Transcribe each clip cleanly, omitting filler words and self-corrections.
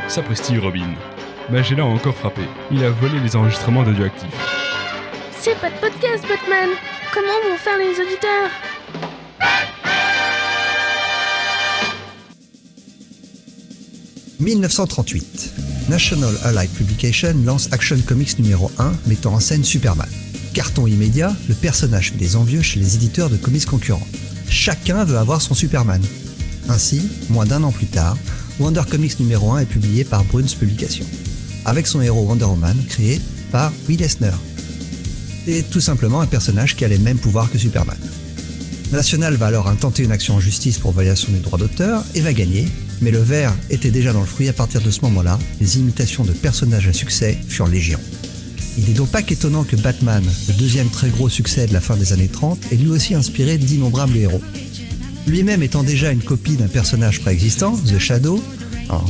Sapristi, Robin. Magellan a encore frappé. Il a volé les enregistrements d'Audioactif. C'est pas de podcast, Batman. Comment vont faire les auditeurs ? « 1938. National Allied Publication lance Action Comics numéro 1 mettant en scène Superman. Carton immédiat, le personnage fait des envieux chez les éditeurs de comics concurrents. Chacun veut avoir son Superman. Ainsi, moins d'un an plus tard, Wonder Comics numéro 1 est publié par Bruns Publications, avec son héros Wonder Woman créé par Will Eisner. C'est tout simplement un personnage qui a les mêmes pouvoirs que Superman. National va alors intenter une action en justice pour violation des droits d'auteur et va gagner, mais le verre était déjà dans le fruit à partir de ce moment-là, les imitations de personnages à succès furent légion. Il n'est donc pas qu'étonnant que Batman, le deuxième très gros succès de la fin des années 30, ait lui aussi inspiré d'innombrables héros. Lui-même étant déjà une copie d'un personnage préexistant, The Shadow.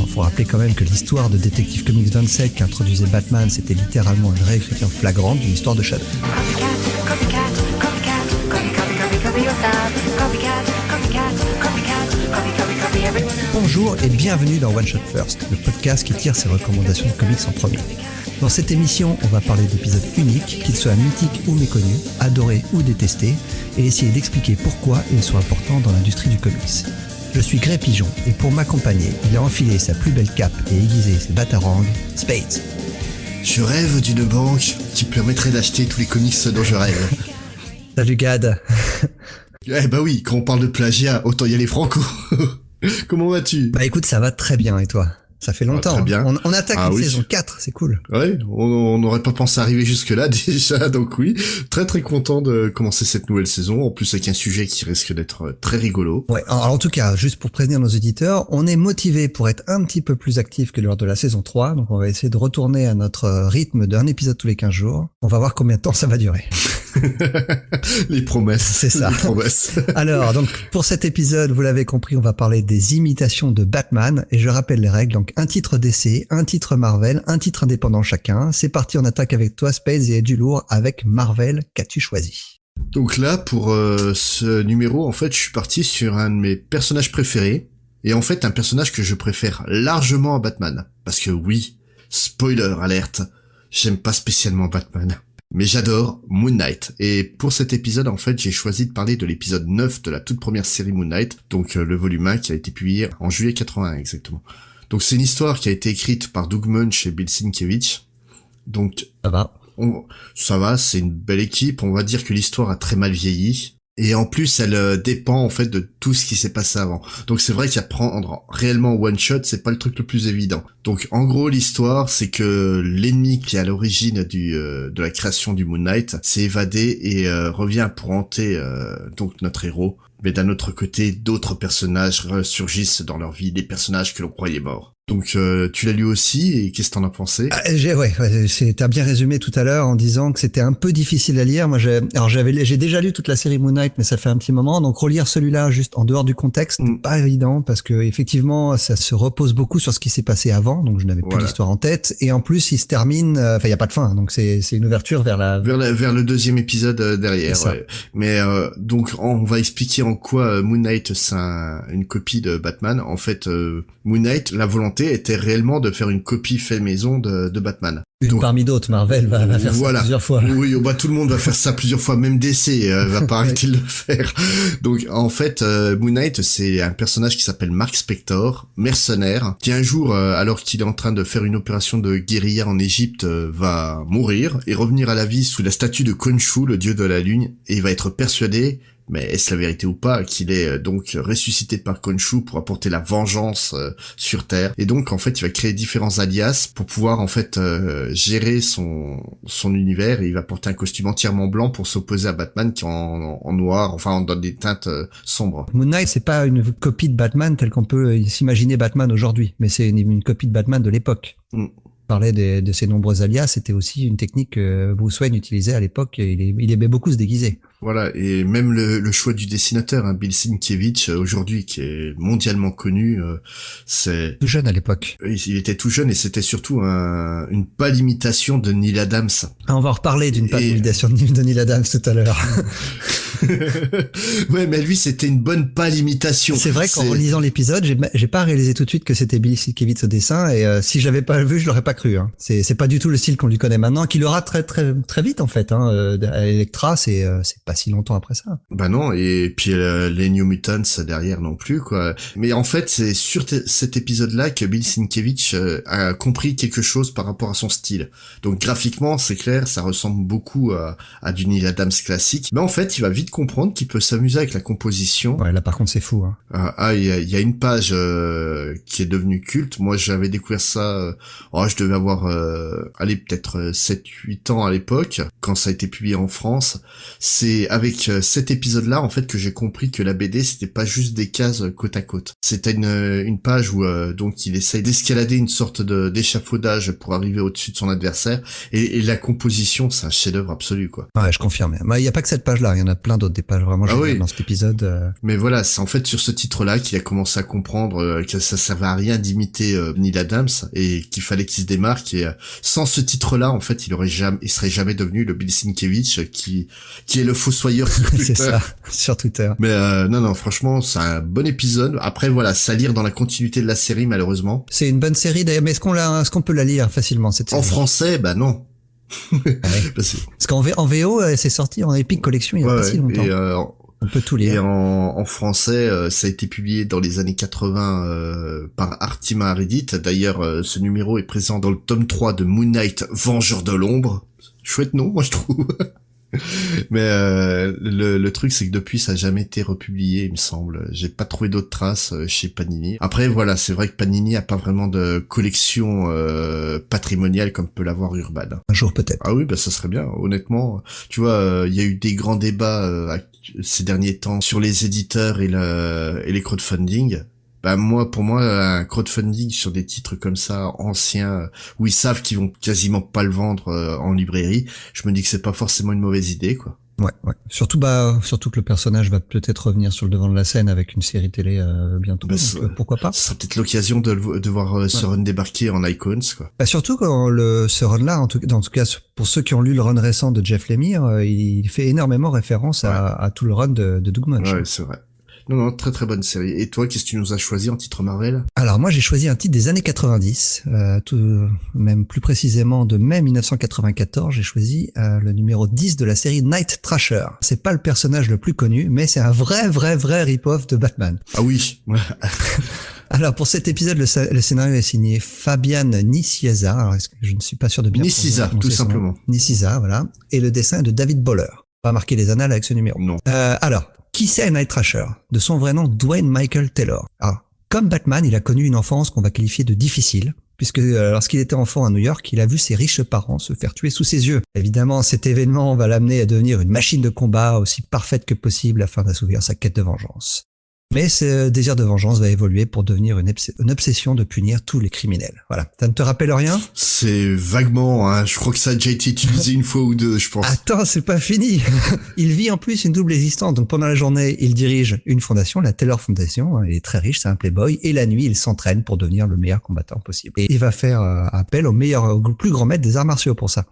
Il faut rappeler quand même que l'histoire de Detective Comics 27 qui introduisait Batman, c'était littéralement une réécriture flagrante d'une histoire de Shadow. Bonjour et bienvenue dans One Shot First, le podcast qui tire ses recommandations de comics en premier. Dans cette émission, on va parler d'épisodes uniques, qu'ils soient mythiques ou méconnus, adorés ou détestés, et essayer d'expliquer pourquoi ils sont importants dans l'industrie du comics. Je suis Grey Pigeon, et pour m'accompagner, il a enfilé sa plus belle cape et aiguisé ses batarangs, Spades. Je rêve d'une banque qui permettrait d'acheter tous les comics dont je rêve. Salut Gad. Eh bah oui, quand on parle de plagiat, autant y aller franco. Comment vas-tu ? Bah écoute, ça va très bien, et toi ? Ça fait longtemps. Très bien. On attaque une saison 4, c'est cool. Ouais, on n'aurait pas pensé arriver jusque-là déjà, donc oui, très très content de commencer cette nouvelle saison, en plus avec un sujet qui risque d'être très rigolo. Ouais, alors en tout cas, juste pour prévenir nos auditeurs, on est motivé pour être un petit peu plus actif que lors de la saison 3, donc on va essayer de retourner à notre rythme d'un épisode tous les 15 jours. On va voir combien de temps ça va durer. Les promesses. C'est ça. Les promesses. Alors, donc, pour cet épisode, vous l'avez compris, on va parler des imitations de Batman, et je rappelle les règles, donc un titre DC, un titre Marvel, un titre indépendant chacun. C'est parti, on attaque avec toi, Space, et du lourd avec Marvel. Qu'as-tu choisi ? Donc là, pour ce numéro, en fait, je suis parti sur un de mes personnages préférés, et en fait, un personnage que je préfère largement à Batman. Parce que oui, spoiler alerte, j'aime pas spécialement Batman. Mais j'adore Moon Knight, et pour cet épisode, en fait, j'ai choisi de parler de l'épisode 9 de la toute première série Moon Knight, donc le volume 1 qui a été publié en juillet 81 exactement. Donc c'est une histoire qui a été écrite par Doug Moench et Bill Sienkiewicz, donc ça va, c'est une belle équipe, on va dire que l'histoire a très mal vieilli, et en plus elle dépend en fait de tout ce qui s'est passé avant. Donc c'est vrai qu'apprendre réellement one shot, c'est pas le truc le plus évident. Donc en gros l'histoire, c'est que l'ennemi qui est à l'origine de la création du Moon Knight s'est évadé et revient pour hanter donc notre héros. Mais d'un autre côté, d'autres personnages ressurgissent dans leur vie, des personnages que l'on croyait morts. Donc tu l'as lu aussi, et qu'est-ce que t'en as pensé ? T'as bien résumé tout à l'heure en disant que c'était un peu difficile à lire. Moi, j'ai déjà lu toute la série Moon Knight, mais ça fait un petit moment. Donc relire celui-là juste en dehors du contexte, pas évident, parce que effectivement, ça se repose beaucoup sur ce qui s'est passé avant. Donc je n'avais plus l'histoire en tête. Et en plus, il se termine. Il y a pas de fin. Donc c'est une ouverture vers le deuxième épisode derrière. Ouais. Mais donc on va expliquer en quoi Moon Knight c'est une copie de Batman. En fait, Moon Knight, la volonté était réellement de faire une copie fait maison de Batman. Donc, parmi d'autres, Marvel va faire ça plusieurs fois. Oui, tout le monde va faire ça plusieurs fois, même DC va pas arrêter de le faire. Donc en fait, Moon Knight, c'est un personnage qui s'appelle Mark Spector, mercenaire, qui un jour, alors qu'il est en train de faire une opération de guérilla en Égypte, va mourir et revenir à la vie sous la statue de Khonshu, le dieu de la lune, et il va être persuadé, mais est-ce la vérité ou pas, qu'il est donc ressuscité par Khonshu pour apporter la vengeance sur Terre. Et donc en fait il va créer différents alias pour pouvoir en fait gérer son univers, et il va porter un costume entièrement blanc pour s'opposer à Batman qui est en noir, enfin dans des teintes sombres. Moon Knight, c'est pas une copie de Batman telle qu'on peut s'imaginer Batman aujourd'hui, mais c'est une copie de Batman de l'époque. Parlait de ses nombreux alias, c'était aussi une technique que Bruce Wayne utilisait à l'époque, il aimait beaucoup se déguiser. Voilà, et même le choix du dessinateur, hein, Bill Sienkiewicz, aujourd'hui, qui est mondialement connu, c'est... Tout jeune à l'époque. Il était tout jeune et c'était surtout une pâle imitation de Neil Adams. Ah, on va en reparler d'une pâle imitation de Neil Adams tout à l'heure. Ouais, mais lui, c'était une bonne pâle imitation. C'est vrai qu'en relisant l'épisode, j'ai pas réalisé tout de suite que c'était Bill Sienkiewicz au dessin, et si je l'avais pas vu, je l'aurais pas cru. Hein. C'est pas du tout le style qu'on lui connaît maintenant, qu'il aura très très très vite en fait. Hein. À Elektra, c'est pas si longtemps après ça. Bah non, et puis les New Mutants derrière non plus, quoi. Mais en fait, c'est sur cet épisode-là que Bill Sienkiewicz a compris quelque chose par rapport à son style. Donc graphiquement, c'est clair, ça ressemble beaucoup à du Neil Adams classique. Mais en fait, il va vite comprendre qu'il peut s'amuser avec la composition. Ouais, là par contre, c'est fou. Hein. Il y a une page qui est devenue culte. Moi, j'avais découvert ça, je devais avoir peut-être 7-8 ans à l'époque, quand ça a été publié en France. C'est avec cet épisode-là, en fait, que j'ai compris que la BD, c'était pas juste des cases côte à côte. C'était une page où donc il essaye d'escalader une sorte d'échafaudage pour arriver au-dessus de son adversaire, et la composition, c'est un chef-d'œuvre absolu, quoi. Ouais, je confirme. Il y a pas que cette page-là, il y en a plein d'autres, des pages vraiment géniales dans cet épisode. Mais voilà, c'est en fait sur ce titre-là qu'il a commencé à comprendre que ça servait à rien d'imiter Neil Adams, et qu'il fallait qu'il se démarque, et sans ce titre-là, en fait, il serait jamais devenu le Bill Sienkiewicz qui est le fossoyeur sur Twitter. C'est ça, sur Twitter. Mais non, franchement, c'est un bon épisode. Après, voilà, ça à lire dans la continuité de la série, malheureusement. C'est une bonne série, d'ailleurs, mais est-ce qu'on peut la lire facilement, cette série? En français, bah non. Ouais. Parce qu'en VO, c'est sorti en Epic Collection il y a pas si longtemps. Et on peut tout lire. Et en français, ça a été publié dans les années 80 par Artima Reddit. D'ailleurs, ce numéro est présent dans le tome 3 de Moon Knight, Vengeur de l'ombre. Chouette nom, moi je trouve. Mais le truc, c'est que depuis, ça a jamais été republié, il me semble. J'ai pas trouvé d'autres traces chez Panini. Après, voilà, c'est vrai que Panini a pas vraiment de collection patrimoniale comme peut l'avoir Urban. Un jour peut-être. Ah oui, bah ça serait bien. Honnêtement, tu vois, il y a eu des grands débats ces derniers temps sur les éditeurs et les crowdfunding. Bah pour moi, un crowdfunding sur des titres comme ça, anciens, où ils savent qu'ils vont quasiment pas le vendre en librairie, je me dis que c'est pas forcément une mauvaise idée, quoi. Ouais. Surtout que le personnage va peut-être revenir sur le devant de la scène avec une série télé bientôt. Donc, pourquoi pas? Ce sera peut-être l'occasion de voir ce run débarquer en Icons, quoi. Bah surtout quand ce run-là, en tout cas pour ceux qui ont lu le run récent de Jeff Lemire, il fait énormément référence à tout le run de Doug Moench. Ouais, c'est vrai. Non, très très bonne série. Et toi, qu'est-ce que tu nous as choisi en titre Marvel? Alors moi, j'ai choisi un titre des années 90, même plus précisément de mai 1994. J'ai choisi le numéro 10 de la série Night Thrasher. C'est pas le personnage le plus connu, mais c'est un vrai rip-off de Batman. Ah oui. Alors pour cet épisode, le scénario est signé Fabian Nicieza. Alors est-ce que je ne suis pas sûr de bien Nicieza, tout simplement. Nicieza, voilà. Et le dessin est de David Boller. Pas marquer les annales avec ce numéro. Non. Alors. Qui c'est Night Thrasher? De son vrai nom, Dwayne Michael Taylor. Alors, comme Batman, il a connu une enfance qu'on va qualifier de difficile, puisque lorsqu'il était enfant à New York, il a vu ses riches parents se faire tuer sous ses yeux. Évidemment, cet événement va l'amener à devenir une machine de combat aussi parfaite que possible afin d'assouvir sa quête de vengeance. Mais ce désir de vengeance va évoluer pour devenir une obsession de punir tous les criminels. Voilà. Ça ne te rappelle rien? C'est vaguement, hein. Je crois que ça a déjà été utilisé une fois ou deux, je pense. Attends, c'est pas fini. Il vit en plus une double existence. Donc pendant la journée, il dirige une fondation, la Taylor Foundation. Il est très riche, c'est un playboy. Et la nuit, il s'entraîne pour devenir le meilleur combattant possible. Et il va faire appel au plus grand maître des arts martiaux pour ça.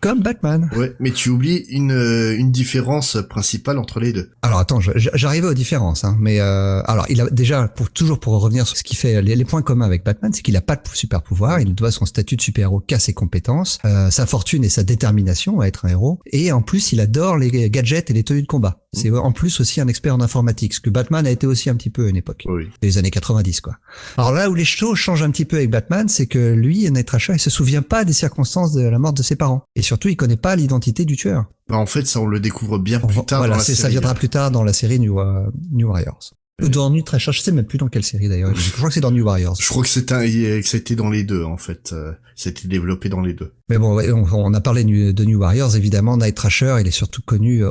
Comme Batman. Ouais, mais tu oublies une différence principale entre les deux. Alors attends, j'arrivais aux différences, hein, mais alors il a déjà pour revenir sur ce qui fait les points communs avec Batman, c'est qu'il a pas de super pouvoir, il doit son statut de super-héros qu'à ses compétences, sa fortune et sa détermination à être un héros, et en plus il adore les gadgets et les tenues de combat. C'est en plus aussi un expert en informatique, ce que Batman a été aussi un petit peu à une époque. Oui. Les années 90, quoi. Alors là où les choses changent un petit peu avec Batman, c'est que lui, Night Thrasher, il se souvient pas des circonstances de la mort de ses parents. Et surtout, il connaît pas l'identité du tueur. Bah en fait, ça on le découvre bien plus tard dans la série. Ça viendra plus tard dans la série New Warriors. Ou dans New Treasure, je sais même plus dans quelle série d'ailleurs. Je crois que c'est dans New Warriors. Je crois que que ça a été dans les deux en fait. Ça a été développé dans les deux. Mais bon, ouais, on a parlé de New Warriors, évidemment. Night Thrasher, il est surtout connu,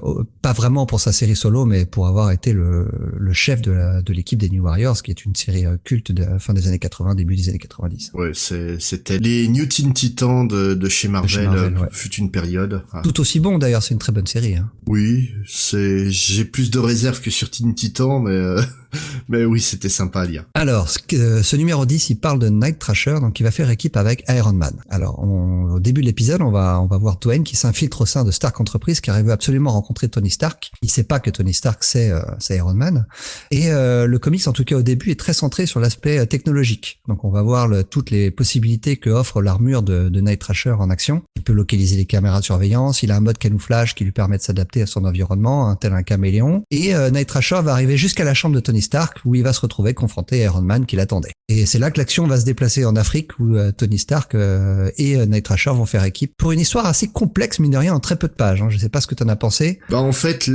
pas vraiment pour sa série solo, mais pour avoir été le chef de l'équipe des New Warriors, qui est une série culte de la fin des années 80, début des années 90. Ouais, c'était les New Teen Titans de chez Marvel, ouais. Fut une période. Ah. Tout aussi bon d'ailleurs, c'est une très bonne série. Hein. Oui, j'ai plus de réserves que sur Teen Titans, mais oui, c'était sympa à lire. Alors, ce numéro 10, il parle de Night Thrasher, donc il va faire équipe avec Iron Man. Alors, au début de l'épisode, on va voir Dwayne qui s'infiltre au sein de Stark Enterprise, car il veut absolument rencontrer Tony Stark. Il sait pas que Tony Stark c'est Iron Man. Et le comics, en tout cas au début, est très centré sur l'aspect technologique. Donc, on va voir toutes les possibilités que offre l'armure de Night Thrasher en action. Il peut localiser les caméras de surveillance. Il a un mode camouflage qui lui permet de s'adapter à son environnement, tel un caméléon. Et Night Thrasher va arriver jusqu'à la chambre de Tony Stark, où il va se retrouver confronté à Iron Man qui l'attendait. Et c'est là que l'action va se déplacer en Afrique, où Tony Stark et Night Thrasher vont faire équipe pour une histoire assez complexe, mine de rien, en très peu de pages. Hein. Je sais pas ce que t'en as pensé. Bah en fait,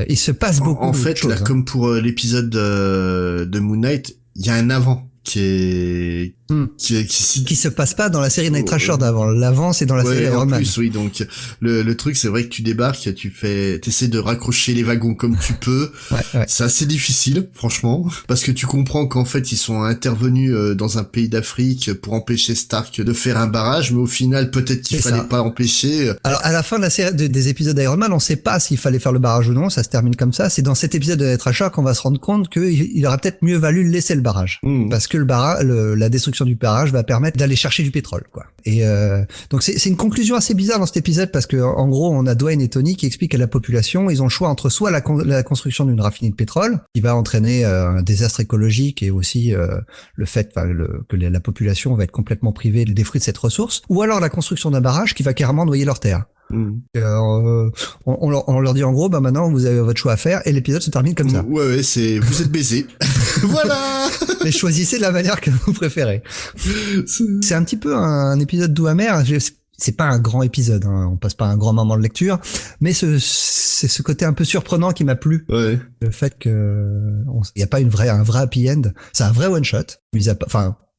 il se passe beaucoup. En fait, choses, là, comme pour l'épisode de Moon Knight, il y a un avant qui se passe pas dans la série Night Thrasher d'avant. L'avant, c'est dans la série Iron Man. Oui, donc le truc, c'est vrai que tu débarques, t'essaies de raccrocher les wagons comme tu peux. Ouais. C'est assez difficile, franchement, parce que tu comprends qu'en fait, ils sont intervenus dans un pays d'Afrique pour empêcher Stark de faire un barrage, mais au final, peut-être qu'il fallait pas empêcher. Alors, à la fin de la série des épisodes d'Iron Man, on sait pas s'il fallait faire le barrage ou non, ça se termine comme ça. C'est dans cet épisode de Night Thrasher qu'on va se rendre compte qu'il aurait peut-être mieux valu laisser le barrage. Parce que la destruction du barrage va permettre d'aller chercher du pétrole, quoi. Et donc c'est une conclusion assez bizarre dans cet épisode, parce que en gros on a Dwayne et Tony qui expliquent à la population, ils ont le choix entre soit la construction d'une raffinerie de pétrole qui va entraîner un désastre écologique et aussi le fait que la population va être complètement privée des fruits de cette ressource, ou alors la construction d'un barrage qui va carrément noyer leur terre. On leur dit en gros, maintenant vous avez votre choix à faire, et l'épisode se termine comme ça. Ouais, vous êtes baisés. Voilà. Mais choisissez de la manière que vous préférez. C'est un petit peu un épisode doux amer. C'est pas un grand épisode, hein. On passe pas un grand moment de lecture, mais c'est ce côté un peu surprenant qui m'a plu. Ouais. Le fait que il y a pas un vrai happy end. C'est un vrai one shot.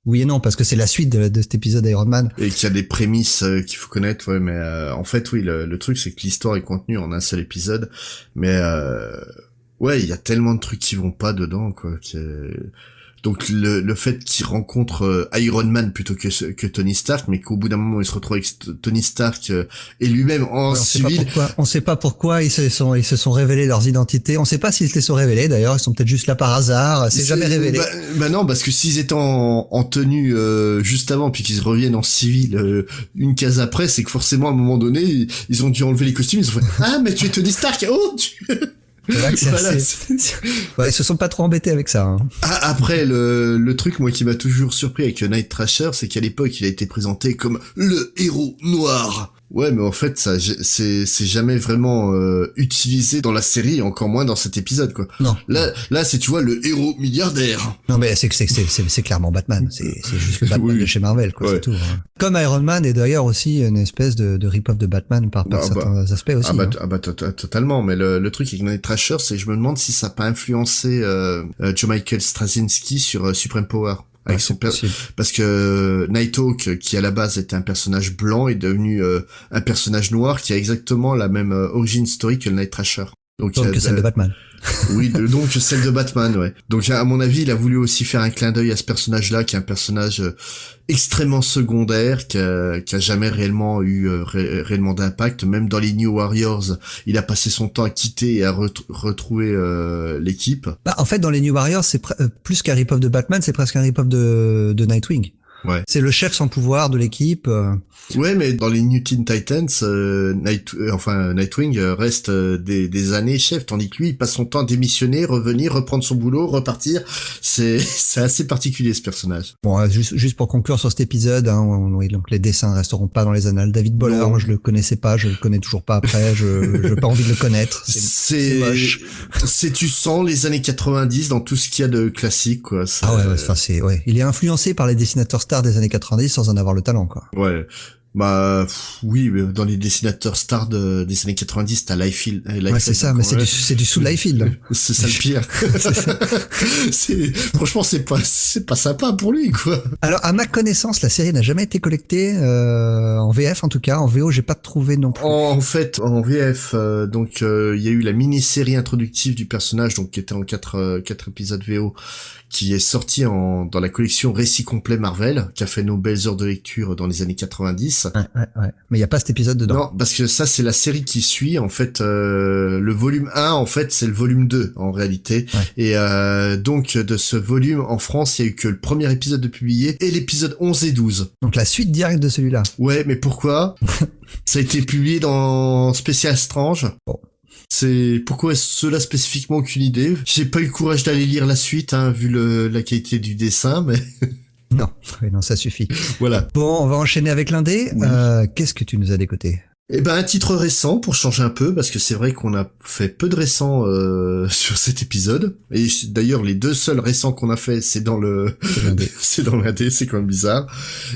Oui et non, parce que c'est la suite de cet épisode d'Iron Man. Et qu'il y a des prémices qu'il faut connaître, ouais, mais en fait, oui, le truc, c'est que l'histoire est contenue en un seul épisode, mais ouais, il y a tellement de trucs qui vont pas dedans, quoi. Donc le fait qu'il rencontre Iron Man plutôt que Tony Stark, mais qu'au bout d'un moment il se retrouve avec Tony Stark et lui-même en civil. On sait pas pourquoi ils se sont révélés leurs identités. On sait pas s'ils se les sont révélés. D'ailleurs, ils sont peut-être juste là par hasard. C'est jamais révélé. Bah non, parce que s'ils étaient en tenue juste avant, puis qu'ils reviennent en civil une case après, c'est que forcément à un moment donné ils ont dû enlever les costumes. Ils ont fait ah mais tu es Tony Stark. Oh Ouais, ils se sont pas trop embêtés avec ça. Hein. Après, le truc, moi, qui m'a toujours surpris avec Night Thrasher, c'est qu'à l'époque, il a été présenté comme le héros noir. Ouais, mais en fait, ça, c'est jamais vraiment utilisé dans la série, encore moins dans cet épisode, quoi. Non. Là, c'est, tu vois, le héros milliardaire. Non, mais c'est clairement Batman. C'est juste le Batman de chez Marvel, quoi. Ouais. C'est tout. Hein. Comme Iron Man est d'ailleurs aussi une espèce de rip-off de Batman par certains aspects aussi. Totalement. Mais le truc avec Night Thrasher, c'est que je me demande si ça n'a pas influencé Joe Michael Straczynski sur Supreme Power. Avec parce que Nighthawk, qui à la base était un personnage blanc, est devenu un personnage noir qui a exactement la même origin story que le Night Thrasher. Donc celle de Batman. Oui, donc celle de Batman, ouais. Donc à mon avis, il a voulu aussi faire un clin d'œil à ce personnage-là, qui est un personnage extrêmement secondaire, qui a jamais réellement eu réellement d'impact. Même dans les New Warriors, il a passé son temps à quitter et à retrouver l'équipe. En fait, dans les New Warriors, c'est plus qu'un rip-off de Batman, c'est presque un rip-off de Nightwing. Ouais. C'est le chef sans pouvoir de l'équipe. Ouais, mais dans les New Teen Titans, Nightwing reste des années chef, tandis que lui, il passe son temps à démissionner, revenir, reprendre son boulot, repartir. C'est assez particulier, ce personnage. Bon, juste pour conclure sur cet épisode, hein, oui, donc les dessins resteront pas dans les annales. David Boller, moi je le connaissais pas, je le connais toujours pas après, j'ai pas envie de le connaître. C'est moche. Tu sens les années 90 dans tout ce qu'il y a de classique, quoi. Ouais, il est influencé par les dessinateurs stars des années 90 sans en avoir le talent, quoi. Ouais. Oui, mais dans les dessinateurs stars des années 90, t'as Liefeld. Ouais, c'est ça, mais c'est du sous Liefeld, là. C'est ça le pire. Franchement, c'est pas sympa pour lui, quoi. Alors, à ma connaissance, la série n'a jamais été collectée, en VF, en tout cas. En VO, j'ai pas trouvé non plus. En fait, en VF, il y a eu la mini-série introductive du personnage, donc qui était en 4 épisodes VO, qui est sorti dans la collection Récit complet Marvel, qui a fait nos belles heures de lecture dans les années 90. Ouais. Mais il y a pas cet épisode dedans. Non, parce que ça, c'est la série qui suit. En fait, le volume 1, en fait, c'est le volume 2, en réalité. Ouais. Et donc, de ce volume, en France, il y a eu que le premier épisode de publié et l'épisode 11 et 12. Donc, la suite directe de celui-là. Ouais, mais pourquoi? Ça a été publié dans Spécial Strange. Bon. C'est pourquoi cela spécifiquement, aucune idée. J'ai pas eu le courage d'aller lire la suite, vu la qualité du dessin, mais Non, ça suffit. voilà. Bon, on va enchaîner avec l'indé. Oui. Qu'est-ce que tu nous as décoté? Eh ben, un titre récent pour changer un peu, parce que c'est vrai qu'on a fait peu de récents sur cet épisode. Et d'ailleurs, les 2 seuls récents qu'on a fait, c'est dans c'est dans l'indé, c'est quand même bizarre.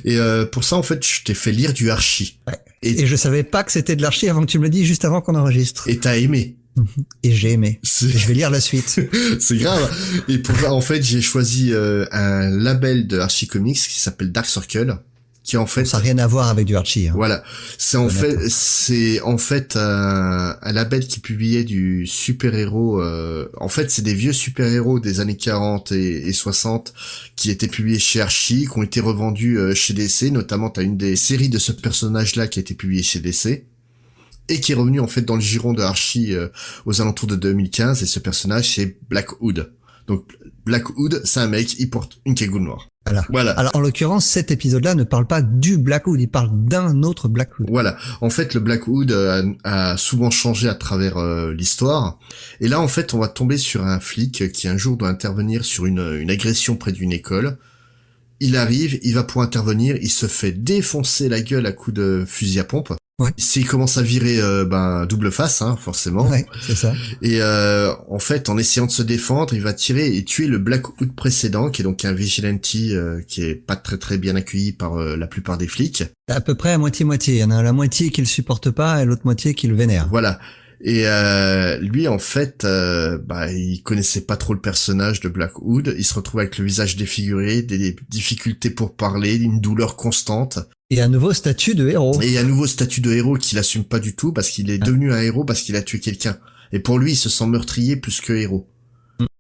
Et pour ça, en fait, je t'ai fait lire du Archie. Ouais. Et je savais pas que c'était de l'Archie avant que tu me le dises, juste avant qu'on enregistre. Et t'as aimé. Et j'ai aimé. Et je vais lire la suite. C'est grave. Et pour ça, en fait, j'ai choisi un label de Archie Comics qui s'appelle Dark Circle, qui en fait Ça n'a rien à voir avec du Archie. Hein. Voilà, c'est en fait un label qui publiait du super-héros. En fait, c'est des vieux super-héros des années 40 et 60 qui étaient publiés chez Archie, qui ont été revendus chez DC. Notamment, t'as une des séries de ce personnage-là qui a été publiée chez DC et qui est revenu en fait dans le giron de Archie aux alentours de 2015. Et ce personnage, c'est Black Hood. Donc Black Hood, c'est un mec, il porte une cagoule noire. Voilà. Alors, en l'occurrence, cet épisode-là ne parle pas du Black Hood, il parle d'un autre Black Hood. Voilà. En fait, le Black Hood a souvent changé à travers l'histoire. Et là, en fait, on va tomber sur un flic qui un jour doit intervenir sur une agression près d'une école. Il arrive, il va pour intervenir, il se fait défoncer la gueule à coups de fusil à pompe. Ouais. S'il commence à virer, double face, forcément. Ouais, c'est ça. Et en fait, en essayant de se défendre, il va tirer et tuer le Black Hood précédent, qui est donc un vigilante qui est pas très très bien accueilli par la plupart des flics. À peu près à moitié-moitié. Il y en a la moitié qui le supporte pas et l'autre moitié qui le vénère. Voilà. Et lui, en fait, il connaissait pas trop le personnage de Black Hood. Il se retrouve avec le visage défiguré, des difficultés pour parler, une douleur constante. Et un nouveau statut de héros. Et un nouveau statut de héros qu'il assume pas du tout parce qu'il est devenu un héros parce qu'il a tué quelqu'un. Et pour lui, il se sent meurtrier plus que héros.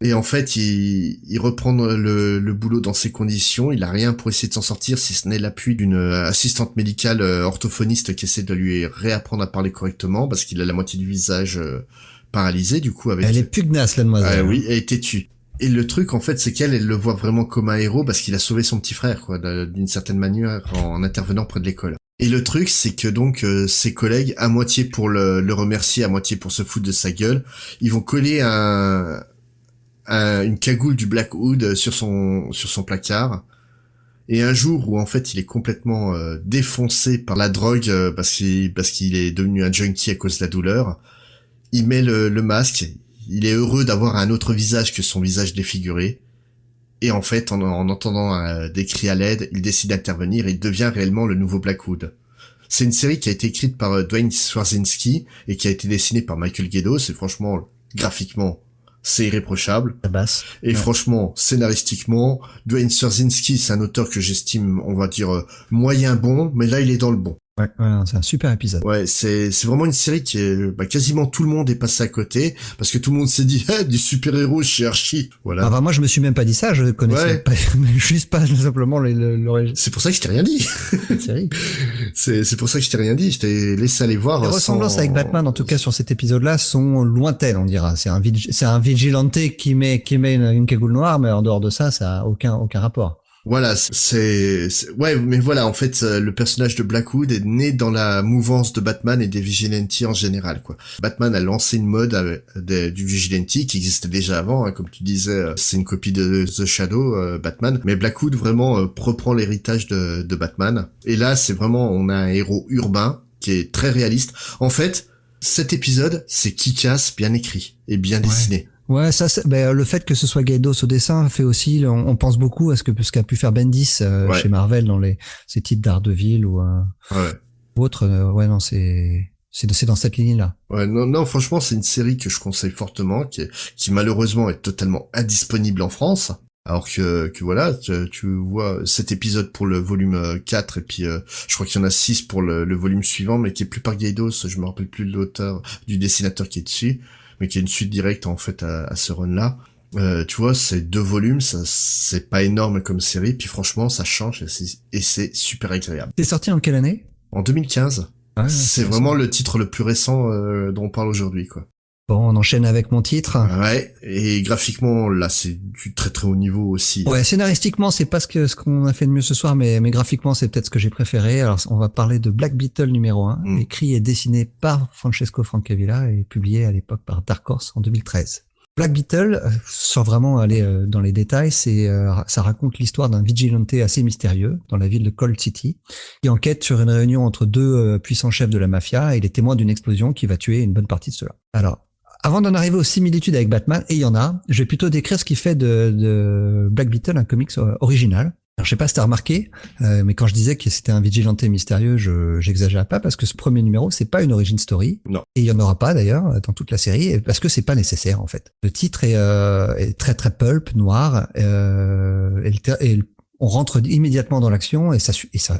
Et en fait, il reprend le boulot dans ces conditions. Il a rien pour essayer de s'en sortir, si ce n'est l'appui d'une assistante médicale orthophoniste qui essaie de lui réapprendre à parler correctement parce qu'il a la moitié du visage paralysé, du coup. Elle est pugnace, la demoiselle. Ah oui, elle est têtue. Et le truc, en fait, c'est qu'elle le voit vraiment comme un héros parce qu'il a sauvé son petit frère, quoi, d'une certaine manière, en intervenant près de l'école. Et le truc, c'est que donc ses collègues, à moitié pour le remercier, à moitié pour se foutre de sa gueule, ils vont coller une cagoule du Black Hood sur son placard. Et un jour où en fait il est complètement défoncé par la drogue parce qu'il est devenu un junkie à cause de la douleur, il met le masque. Il est heureux d'avoir un autre visage que son visage défiguré. Et en fait, en entendant des cris à l'aide, il décide d'intervenir et il devient réellement le nouveau Black Hood. C'est une série qui a été écrite par Dwayne Swarzynski et qui a été dessinée par Michael Gaydos. Et franchement, graphiquement, c'est irréprochable. La basse. Et ouais. Franchement, scénaristiquement, Dwayne Swarzynski, c'est un auteur que j'estime, on va dire, moyen bon, mais là, il est dans le bon. Ouais, c'est un super épisode. Ouais, c'est vraiment une série qui est, quasiment tout le monde est passé à côté, parce que tout le monde s'est dit, du super-héros chez Archie. Voilà. Enfin, moi, je me suis même pas dit ça, je connaissais pas, juste pas simplement l'origine. C'est pour ça que je t'ai rien dit. Cette série. C'est pour ça que je t'ai rien dit, je t'ai laissé aller voir. Les ressemblances avec Batman, en tout cas, sur cet épisode-là, sont lointaines, on dira. C'est un vigilante qui met une cagoule noire, mais en dehors de ça, ça a aucun rapport. Voilà, ouais, mais voilà, en fait, le personnage de Black Hood est né dans la mouvance de Batman et des vigilantes en général, quoi. Batman a lancé une mode du vigilante qui existait déjà avant, comme tu disais, c'est une copie de The Shadow, Batman, mais Black Hood vraiment reprend l'héritage de Batman. Et là, c'est vraiment, on a un héros urbain qui est très réaliste. En fait, cet épisode, c'est Kick-Ass bien écrit et bien dessiné. Ouais, ça, le fait que ce soit Gaidos au dessin fait aussi, on pense beaucoup à ce qu'a pu faire Bendis chez Marvel dans ces titres d'Ardeville ou autre. Ouais, non, c'est dans cette ligne-là. Ouais, non, franchement, c'est une série que je conseille fortement, qui malheureusement est totalement indisponible en France. Alors que voilà, tu vois cet épisode pour le volume 4 et puis je crois qu'il y en a 6 pour le volume suivant, mais qui est plus par Gaidos, je me rappelle plus de l'auteur, du dessinateur qui est dessus, mais qui est une suite directe en fait à ce run-là. Tu vois, c'est 2 volumes, ça c'est pas énorme comme série, puis franchement ça change et c'est super agréable. C'est sorti en quelle année? En 2015. Ouais, c'est vraiment le titre le plus récent dont on parle aujourd'hui, quoi. Bon, on enchaîne avec mon titre. Ouais, et graphiquement, là, c'est du très très haut niveau aussi. Ouais, scénaristiquement, c'est pas ce qu'on a fait de mieux ce soir, mais graphiquement, c'est peut-être ce que j'ai préféré. Alors, on va parler de Black Beetle numéro 1, écrit et dessiné par Francesco Francavilla et publié à l'époque par Dark Horse en 2013. Black Beetle, sans vraiment aller dans les détails, ça raconte l'histoire d'un vigilante assez mystérieux dans la ville de Cold City, qui enquête sur une réunion entre 2 puissants chefs de la mafia et il est témoin d'une explosion qui va tuer une bonne partie de ceux-là. Alors, avant d'en arriver aux similitudes avec Batman, et il y en a, je vais plutôt décrire ce qui fait de Black Beetle un comics original. Alors, je sais pas si t'as remarqué, mais quand je disais que c'était un vigilante mystérieux, j'exagère pas parce que ce premier numéro, c'est pas une origin story. Non. Et il y en aura pas d'ailleurs dans toute la série parce que c'est pas nécessaire en fait. Le titre est très très pulp, noir, et on rentre immédiatement dans l'action et ça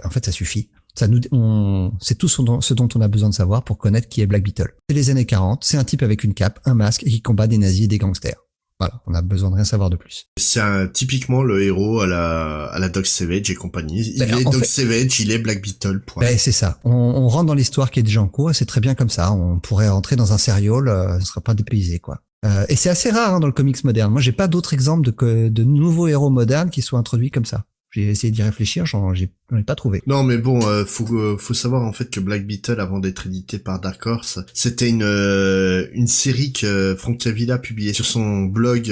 en fait ça suffit. C'est tout ce dont on a besoin de savoir pour connaître qui est Black Beetle. C'est les années 40, c'est un type avec une cape, un masque et qui combat des nazis et des gangsters. Voilà, on a besoin de rien savoir de plus. C'est typiquement le héros à la Doc Savage et compagnie. Il est Doc Savage, il est Black Beetle, point. C'est ça. On rentre dans l'histoire qui est déjà en cours et c'est très bien comme ça. On pourrait rentrer dans un serial, ce sera pas dépaysé, quoi. Et c'est assez rare dans le comics moderne. Moi, j'ai pas d'autres exemples de nouveaux héros modernes qui soient introduits comme ça. J'ai essayé d'y réfléchir, j'en ai pas trouvé. Non, mais bon, faut savoir en fait que Black Beetle, avant d'être édité par Dark Horse, c'était une série que Francavilla publiait sur son blog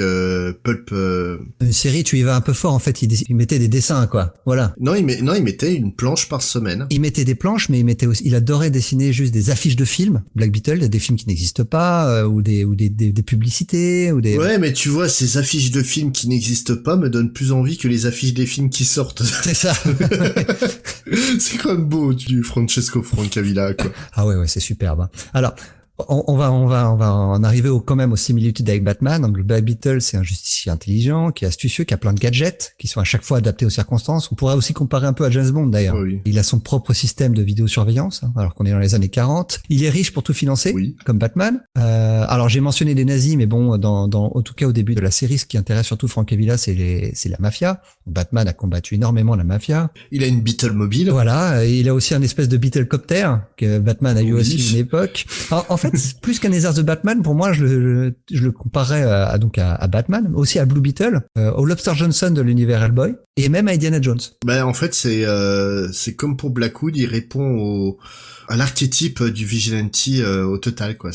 Pulp. Une série, tu y vas un peu fort en fait. Il mettait des dessins, quoi. Voilà. Non, il mettait une planche par semaine. Il mettait des planches, mais il adorait dessiner juste des affiches de films. Black Beetle, il y a des films qui n'existent pas, ou des publicités, ou des. Ouais, mais tu vois, ces affiches de films qui n'existent pas me donnent plus envie que les affiches des films qui sortent. C'est ça. C'est quand même beau du Francesco Francavilla, quoi. Ah ouais, c'est superbe. Alors, on va en arriver quand même aux similitudes avec Batman. Donc, le Black Beetle, c'est un justicier intelligent, qui est astucieux, qui a plein de gadgets, qui sont à chaque fois adaptés aux circonstances. On pourrait aussi comparer un peu à James Bond, d'ailleurs. Oui. Il a son propre système de vidéosurveillance, alors qu'on est dans les années 40. Il est riche pour tout financer, comme Batman. Alors, j'ai mentionné les nazis, mais bon, en tout cas, au début de la série, ce qui intéresse surtout Francavilla, c'est la mafia. Batman a combattu énormément la mafia. Il a une Beetle mobile. Voilà. Et il a aussi un espèce de Beetlecopter que Batman a eu aussi une époque. En fait, plus qu'un des airs de Batman, pour moi, je le comparais à Batman, aussi à Blue Beetle, au Lobster Johnson de l'univers Hellboy, et même à Indiana Jones. En fait, c'est comme pour Blackwood, il répond à l'archétype du vigilante au total, quoi.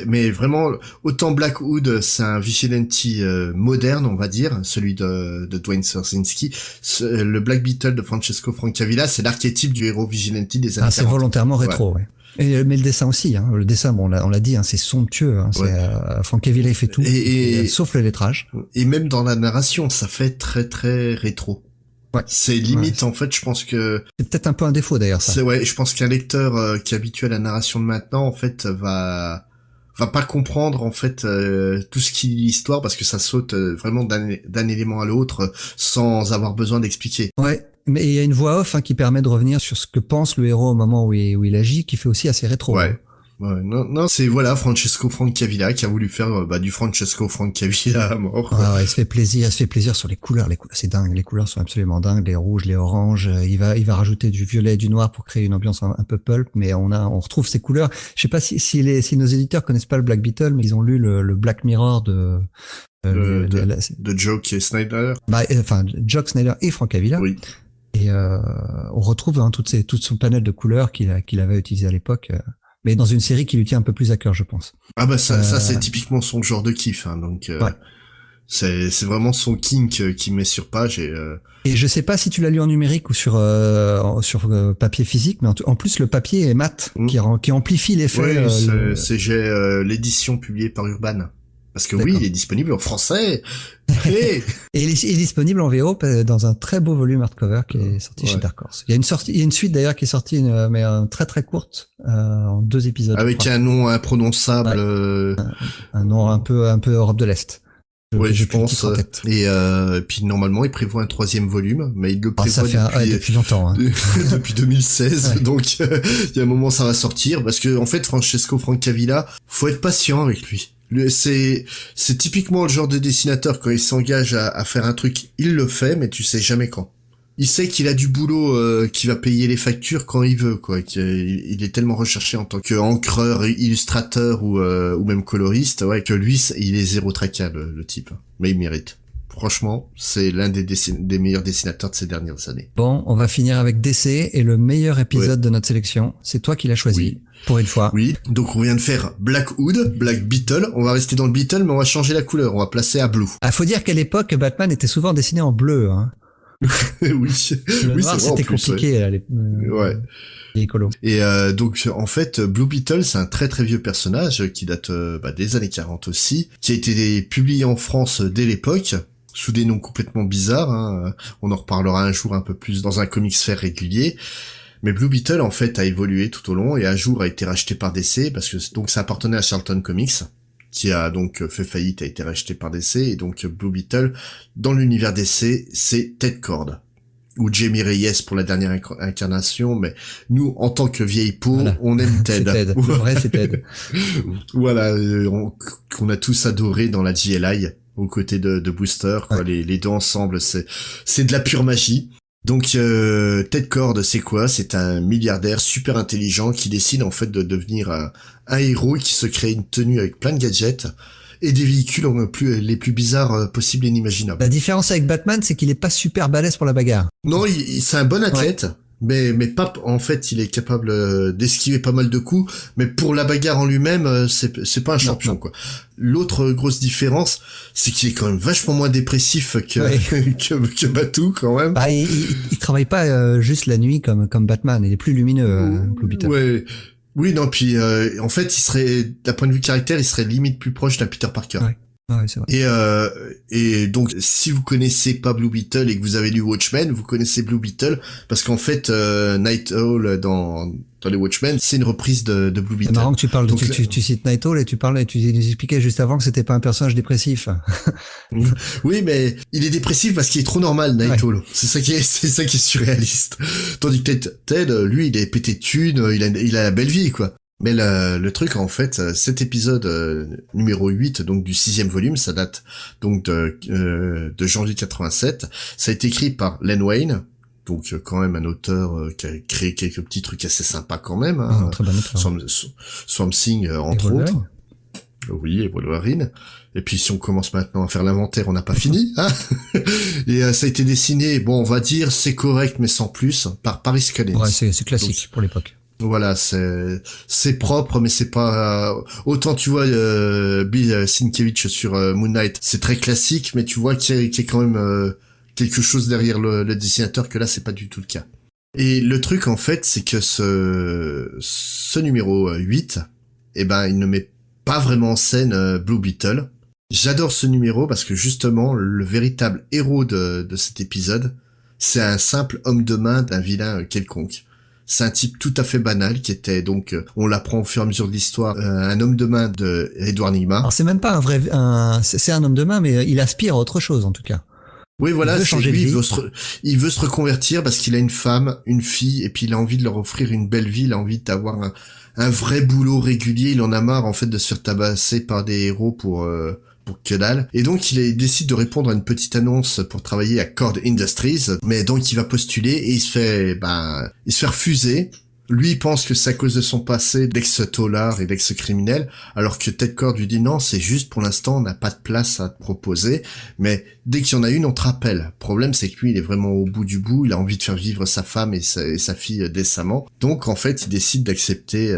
Mais vraiment, autant Blackwood, c'est un vigilante moderne, on va dire, celui de Dwayne Straczynski. Le Black Beetle de Francesco Francavilla, c'est l'archétype du héros vigilante des années 40. C'est volontairement rétro, ouais. Mais le dessin aussi, hein. Le dessin, bon, on l'a dit, hein, c'est somptueux, hein. Francavilla, il fait tout, sauf le lettrage. Et même dans la narration, ça fait très très rétro. Ouais. C'est limite, en fait, je pense que... C'est peut-être un peu un défaut, d'ailleurs, ça. Je pense qu'un lecteur qui est habitué à la narration de maintenant, en fait, va pas comprendre, en fait, tout ce qui est l'histoire, parce que ça saute vraiment d'un élément à l'autre, sans avoir besoin d'expliquer. Ouais. Mais il y a une voix off qui permet de revenir sur ce que pense le héros au moment où il agit, qui fait aussi assez rétro. Ouais. Non, c'est Francesco Francavilla qui a voulu faire du Francesco Francavilla à mort. Ah ouais, il se fait plaisir sur les couleurs. C'est dingue, les couleurs sont absolument dingues, les rouges, les oranges. Il va rajouter du violet et du noir pour créer une ambiance un peu pulp, mais on retrouve ces couleurs. Je sais pas si nos éditeurs connaissent pas le Black Beetle, mais ils ont lu le Black Mirror de Jock et Snyder. Jock, Snyder et Francavilla. Oui. Et on retrouve tout son panel de couleurs qu'il avait utilisé à l'époque, mais dans une série qui lui tient un peu plus à cœur, je pense. Ça c'est typiquement son genre de kiff, hein, donc c'est vraiment son kink qui met sur page et je sais pas si tu l'as lu en numérique ou sur papier physique, mais en plus le papier est mat, qui amplifie l'effet. Oui, j'ai l'édition publiée par Urban. Parce que D'accord. oui, il est disponible en français. Hey Et il est disponible en VO dans un très beau volume hardcover qui est sorti chez Ouais. Dark Horse. Il y a une suite d'ailleurs qui est sortie, mais très très courte, en 2 épisodes. je Avec crois. un nom imprononçable. Ouais. Un nom un peu Europe de l'Est. Ouais, J'ai je plus le pense. titre en tête. Et puis normalement, il prévoit un 3e volume, mais il le Ah, ça prévoit fait depuis longtemps. Hein. depuis 2016. Ouais. Donc, il y a un moment, ça va sortir, parce que en fait, Francesco Francavilla, faut être patient avec lui. C'est typiquement le genre de dessinateur, quand il s'engage à faire un truc, il le fait, mais tu sais jamais quand. Il sait qu'il a du boulot qui va payer les factures quand il veut, quoi. Il est tellement recherché en tant qu'encreur, illustrateur ou même coloriste, ouais, que lui, il est zéro tracas, le type. Mais il mérite. Franchement, c'est l'un des meilleurs dessinateurs de ces dernières années. Bon, on va finir avec DC et le meilleur épisode de notre sélection. C'est toi qui l'as choisi, Oui. pour une fois. Oui, donc on vient de faire Black Hood, Black Beetle. On va rester dans le Beetle, mais on va changer la couleur. On va placer à Blue. Ah, faut dire qu'à l'époque, Batman était souvent dessiné en bleu. Hein. oui, Le oui, noir, c'est vrai, en c'était plus, compliqué. Là, Ouais. les écolos. Et donc en fait, Blue Beetle, c'est un très très vieux personnage qui date des années 40 aussi, qui a été publié en France dès l'époque, sous des noms complètement bizarres. Hein. On en reparlera un jour un peu plus dans un comics fair régulier. Mais Blue Beetle en fait a évolué tout au long et un jour a été racheté par DC parce que donc ça appartenait à Charlton Comics, qui a donc fait faillite, a été racheté par DC, et donc Blue Beetle dans l'univers DC, c'est Ted Kord ou Jamie Reyes pour la dernière incarnation, mais nous, en tant que vieille peau, Voilà. on aime Ted. C'est Ted. Le vrai, c'est Ted. Voilà, qu'on a tous adoré dans la GLI, aux côtés de Booster, quoi. Ouais. Les deux ensemble, c'est de la pure magie. Donc Ted Kord, c'est quoi? C'est un milliardaire super intelligent qui décide en fait de devenir un héros, qui se crée une tenue avec plein de gadgets et des véhicules les plus bizarres possibles et inimaginables. La différence avec Batman, c'est qu'il est pas super balèze pour la bagarre. Non, c'est un bon athlète, mais pas en fait, il est capable d'esquiver pas mal de coups, mais pour la bagarre en lui-même, c'est pas un champion, quoi. L'autre grosse différence, c'est qu'il est quand même vachement moins dépressif que Batou, quand même. Bah, il travaille pas juste la nuit comme Batman. Il est plus lumineux, Blue Beetle. Ouais. Oui, non, puis en fait, il serait, d'un point de vue caractère, il serait limite plus proche d'un Peter Parker. Ouais. Ouais, c'est vrai. Et donc, si vous connaissez pas Blue Beetle et que vous avez lu Watchmen, vous connaissez Blue Beetle parce qu'en fait, Night Owl dans les Watchmen, c'est une reprise de Blue Beetle. C'est marrant que tu parles. Donc, Tu cites Night Owl et tu nous expliquais juste avant que c'était pas un personnage dépressif. Oui, mais il est dépressif parce qu'il est trop normal, Night Owl. C'est ça qui est surréaliste. Tandis que Ted, lui, il est pété de thunes, il a la belle vie, quoi. Mais le truc, en fait, cet épisode numéro 8, donc du 6e volume, ça date donc de janvier 87. Ça a été écrit par Len Wein, donc quand même un auteur qui a créé quelques petits trucs assez sympas quand même. Hein. Très bon auteur. Swamp Thing, entre autres. Oui, et Wolverine. Et puis si on commence maintenant à faire l'inventaire, on n'a pas fini. Hein. Et ça a été dessiné, bon, on va dire, c'est correct, mais sans plus, par Paris Canet. Ouais, c'est classique donc, pour l'époque. Voilà, c'est propre, mais c'est pas autant, tu vois, Bill Sienkiewicz sur Moon Knight, c'est très classique, mais tu vois qu'il y a quand même quelque chose derrière le dessinateur, que là c'est pas du tout le cas. Et le truc en fait, c'est que ce numéro 8, eh ben il ne met pas vraiment en scène Blue Beetle. J'adore ce numéro parce que justement le véritable héros de cet épisode, c'est un simple homme de main d'un vilain quelconque. C'est un type tout à fait banal qui était donc, on l'apprend au fur et à mesure de l'histoire, un homme de main de Edward Nygma. Alors c'est même pas c'est un homme de main, mais il aspire à autre chose en tout cas. Oui, voilà, il veut changer de vie. Il veut se reconvertir parce qu'il a une femme, une fille, et puis il a envie de leur offrir une belle vie, il a envie d'avoir un vrai boulot régulier, il en a marre en fait de se faire tabasser par des héros pour que dalle. Et donc il décide de répondre à une petite annonce pour travailler à Cord Industries, mais donc il va postuler et il se fait refuser. Lui, il pense que c'est à cause de son passé d'ex-taulard et d'ex-criminel, alors que Ted Kord lui dit non, c'est juste pour l'instant, on n'a pas de place à te proposer, mais dès qu'il y en a une, on te rappelle. Le problème, c'est que lui, il est vraiment au bout du bout, il a envie de faire vivre sa femme et sa fille décemment. Donc, en fait, il décide d'accepter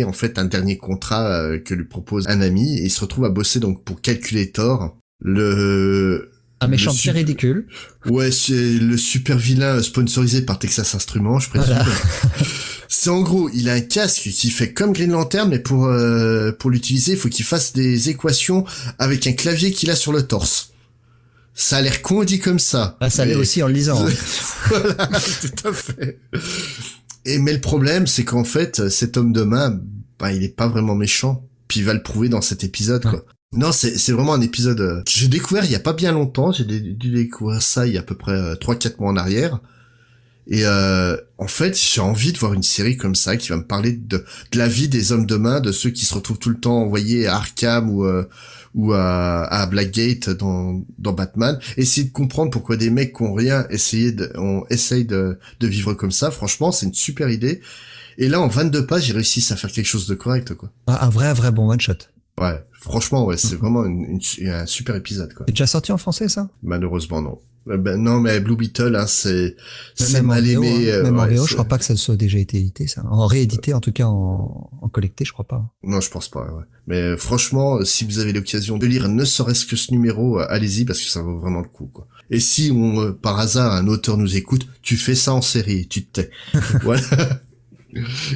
en fait un dernier contrat que lui propose un ami, et il se retrouve à bosser donc pour Calculator, Un méchant très ridicule. Ouais, c'est le super vilain sponsorisé par Texas Instruments, je présume. Voilà. C'est en gros, il a un casque qui fait comme Green Lantern, mais pour l'utiliser, il faut qu'il fasse des équations avec un clavier qu'il a sur le torse. Ça a l'air con dit comme ça. Ah, ça l'est aussi en le lisant. Hein. Voilà, tout à fait. Mais le problème, c'est qu'en fait, cet homme de main, bah, il est pas vraiment méchant. Puis il va le prouver dans cet épisode, quoi. Non, c'est vraiment un épisode que j'ai découvert il y a pas bien longtemps. J'ai dû découvrir ça il y a à peu près 3-4 mois en arrière. Et en fait, j'ai envie de voir une série comme ça qui va me parler de la vie des hommes de main, de ceux qui se retrouvent tout le temps envoyés à Arkham ou à Blackgate dans Batman. Essayer de comprendre pourquoi des mecs qui ont rien essaye de vivre comme ça. Franchement, c'est une super idée. Et là, en 22 pages, j'ai réussi à faire quelque chose de correct, quoi. Un vrai bon one shot. Ouais, franchement, ouais, c'est vraiment un super épisode, quoi. C'est déjà sorti en français, ça? Malheureusement, non. Ben non, mais Blue Beetle, hein, c'est même mal en VO, aimé. hein. Même en VO, je crois pas que ça soit déjà été édité, ça. En réédité, en tout cas, en collecté, je crois pas. Non, je pense pas, ouais. Mais franchement, si vous avez l'occasion de lire ne serait-ce que ce numéro, allez-y, parce que ça vaut vraiment le coup, quoi. Et si par hasard, un auteur nous écoute, tu fais ça en série, tu te tais. Voilà.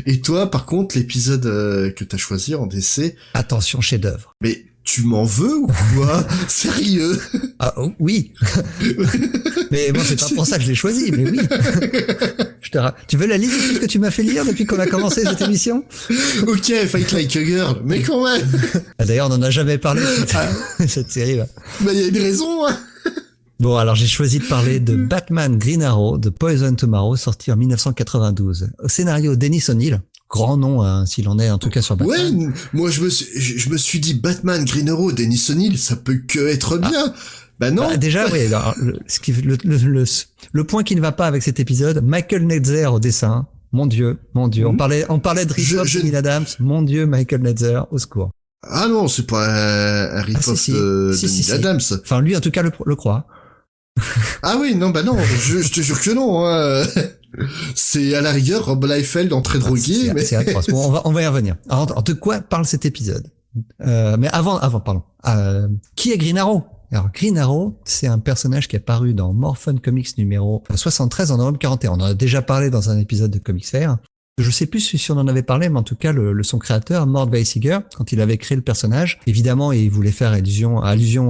Et toi, par contre, l'épisode que t'as choisi en DC... Attention, chef-d'œuvre. Mais tu m'en veux ou quoi? Sérieux? Ah oui. Mais bon, c'est pas pour ça que je l'ai choisi, mais oui. Tu veux la liste de tout ce que tu m'as fait lire depuis qu'on a commencé cette émission? Ok, Fight Like a Girl, mais quand même. D'ailleurs, on en a jamais parlé de cette série. Bah, il y a une raison, hein. Bon, alors j'ai choisi de parler de Batman Green Arrow de Poison Tomorrow, sorti en 1992. Au scénario, Dennis O'Neil, grand nom hein, s'il en est, en tout cas sur Batman. Ouais, moi je me suis dit Batman Green Arrow, Dennis O'Neil, ça peut que être bien. Bah non. Bah, déjà, oui. Alors, le point qui ne va pas avec cet épisode, Michael Netzer au dessin. Mon Dieu. On parlait de rip-off de Neil Adams. Mon Dieu, Michael Netzer, au secours. Ah non, c'est pas un rip-off de Neil Adams. Enfin, lui, en tout cas, le croit. Ah oui, non, bah non, je te jure que non. Hein. C'est à la rigueur Rob Liefeld en très drogué. C'est atroce. Bon, on va y revenir. Alors, de quoi parle cet épisode? Mais avant, pardon. Qui est Green Arrow? Alors, Green Arrow, c'est un personnage qui est apparu dans Morphin Comics numéro 73 en novembre 41. On en a déjà parlé dans un épisode de Comics Fair. Je sais plus si on en avait parlé, mais en tout cas, son créateur, Mort Weisiger, quand il avait créé le personnage, évidemment, il voulait faire allusion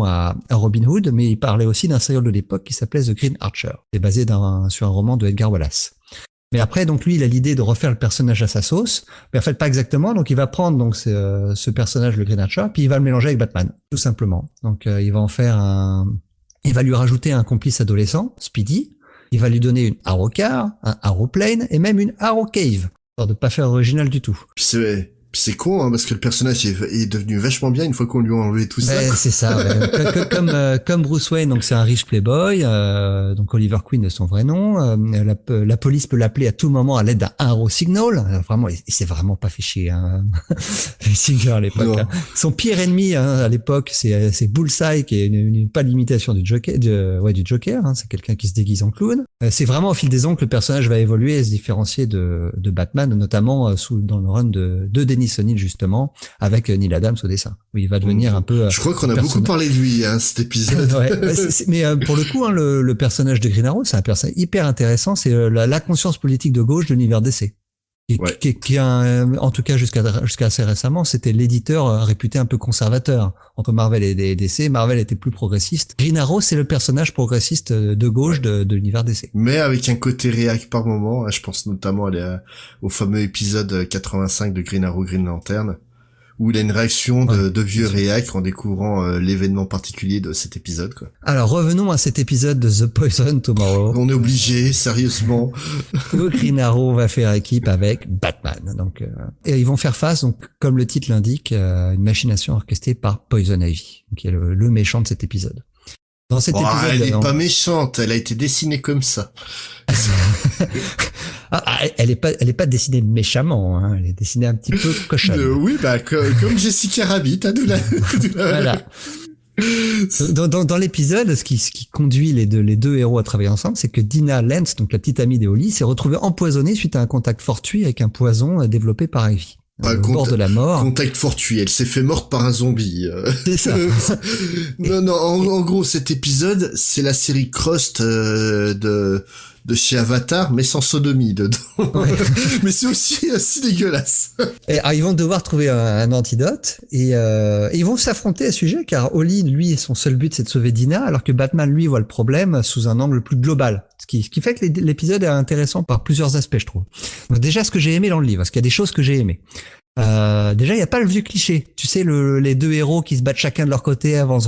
à Robin Hood, mais il parlait aussi d'un serial de l'époque qui s'appelait The Green Archer. C'est basé sur un roman de Edgar Wallace. Mais après, donc lui, il a l'idée de refaire le personnage à sa sauce. Mais en fait, pas exactement. Donc, il va prendre donc ce personnage, le Green Archer, puis il va le mélanger avec Batman, tout simplement. Donc, il va en faire il va lui rajouter un complice adolescent, Speedy. Il va lui donner une Arrow Car, un Arrow Plane et même une Arrow Cave. Histoire de pas faire original du tout. Puis c'est con, hein, parce que le personnage est devenu vachement bien une fois qu'on lui a enlevé tout ça. C'est ça. Ouais. Comme Bruce Wayne, donc c'est un riche playboy. Donc Oliver Queen est son vrai nom. La police peut l'appeler à tout moment à l'aide d'un Arrow Signal. Alors, vraiment, il s'est vraiment pas fait chier. Hein. Singer à l'époque. Hein. Son pire ennemi hein, à l'époque, c'est Bullseye, qui est pas l'imitation du Joker. Du Joker. Hein. C'est quelqu'un qui se déguise en clown. C'est vraiment au fil des ans que le personnage va évoluer et se différencier de Batman, notamment dans le run de Dennis O'Neil justement, avec Neil Adams au dessin, où il va devenir un peu... Je crois qu'on a beaucoup parlé de lui, hein, cet épisode. Ouais, mais pour le coup, hein, le personnage de Green Arrow, c'est un personnage hyper intéressant, c'est la conscience politique de gauche de l'univers DC. Qui en tout cas jusqu'à assez récemment, c'était l'éditeur réputé un peu conservateur. Entre Marvel et DC, Marvel était plus progressiste. Green Arrow, c'est le personnage progressiste de gauche de l'univers DC. Mais avec un côté réac par moment, je pense notamment au fameux épisode 85 de Green Arrow Green Lantern, où il a une réaction de vieux réac en découvrant l'événement particulier de cet épisode, quoi. Alors revenons à cet épisode de The Poison Tomorrow. On est obligé, sérieusement. Où Green Arrow va faire équipe avec Batman. Donc, et ils vont faire face, donc comme le titre l'indique, une machination orchestrée par Poison Ivy, qui est le méchant de cet épisode. Dans cet épisode, elle est pas méchante, elle a été dessinée comme ça. Elle est pas dessinée méchamment, hein. Elle est dessinée un petit peu cochonne. Oui, comme Jessica Rabbit, hein, Voilà. Dans l'épisode, ce qui conduit les deux héros à travailler ensemble, c'est que Dina Lance, donc la petite amie de Holly, s'est retrouvée empoisonnée suite à un contact fortuit avec un poison développé par Ivy. au bord de la mort. Contact fortuit, elle s'est fait morte par un zombie. C'est ça. Non, en gros, cet épisode, c'est la série Crust de chez Avatar, mais sans sodomie dedans. Ouais. Mais c'est aussi assez dégueulasse. Et, alors, ils vont devoir trouver un antidote et ils vont s'affronter à ce sujet car Holly, lui, son seul but c'est de sauver Dina, alors que Batman, lui, voit le problème sous un angle plus global. Ce qui fait que l'épisode est intéressant par plusieurs aspects, je trouve. Donc déjà, ce que j'ai aimé dans le livre, parce qu'il y a des choses que j'ai aimées. Déjà, il y a pas le vieux cliché. Tu sais, les deux héros qui se battent chacun de leur côté avant de se